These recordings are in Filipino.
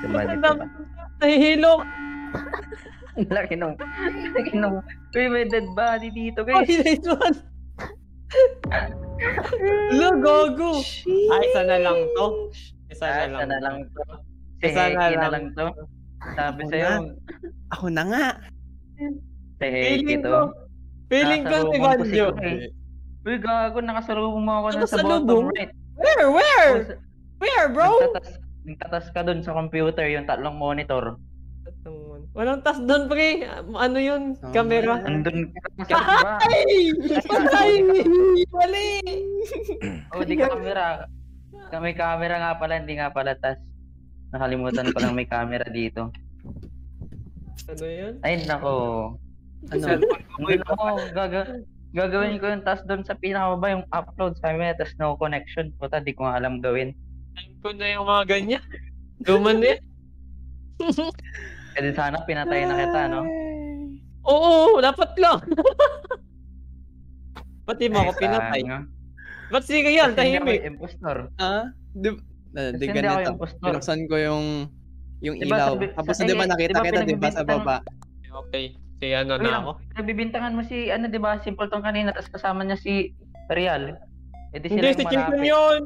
Ang Diba? dami. Nahihilo. Laki nung... Uy, may dead body dito, guys. Ay, nice one. Lo, gogo. Ay, isa na lang to. Isa na lang to. Si Isa na Heki na lang. lang to. Sabi Ako sa'yo. Ako na nga. Si Heki Feeling to. ko. Feeling ko si Nakasalubong ko Banjo. Heki. Uy, gago, nakasalubong mo ako Ano na sa salubong? bottom right. Where, bro? Nagtatas ka dun sa computer, yung tatlong monitor. Walang tas doon, pre. Ano yun? Camera. Andun ka sa diba? Ay! Patay! Mali! Oh, di ka camera. May camera nga pala, hindi nga pala tas. Nakalimutan ko lang may camera dito. Ano yun? Ay, nako. Ano? Gagawin ko yung task doon sa pinakababa, yung upload sa amin, tas no connection. Puta, di ko nga alam gawin. Time ko na yung mga ganyan. Duman eh. Kasi sana pinatay na kita, no? Oo, dapat lang. Pati mo ako pinatay. Ba't si Real, tahimik? Impostor. Di Kasi hindi ako ganito. impostor. Pinuksan ko yung Diba, ilaw. Tapos di ba nakita kita, di ba, sa baba? Okay. Si ano na ako? Nagbibintangan mo si, di ba, Simpleton kanina, tapos kasama niya si Real. Eh, di Hindi, sila si yung Chimpon malapit. yun.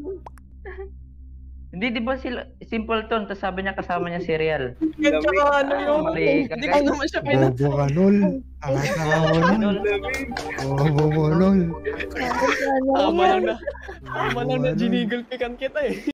Hindi, di ba sila, Simpleton, tapos sabi niya kasama niya si Real. Yan tsaka ano yun. Mali ka, Hindi ko guys. naman siya pinatay. Bobo ka, lol. Angat na ako, lol. Bobo mo, lol. Tama lang na ginigil pikan kita eh.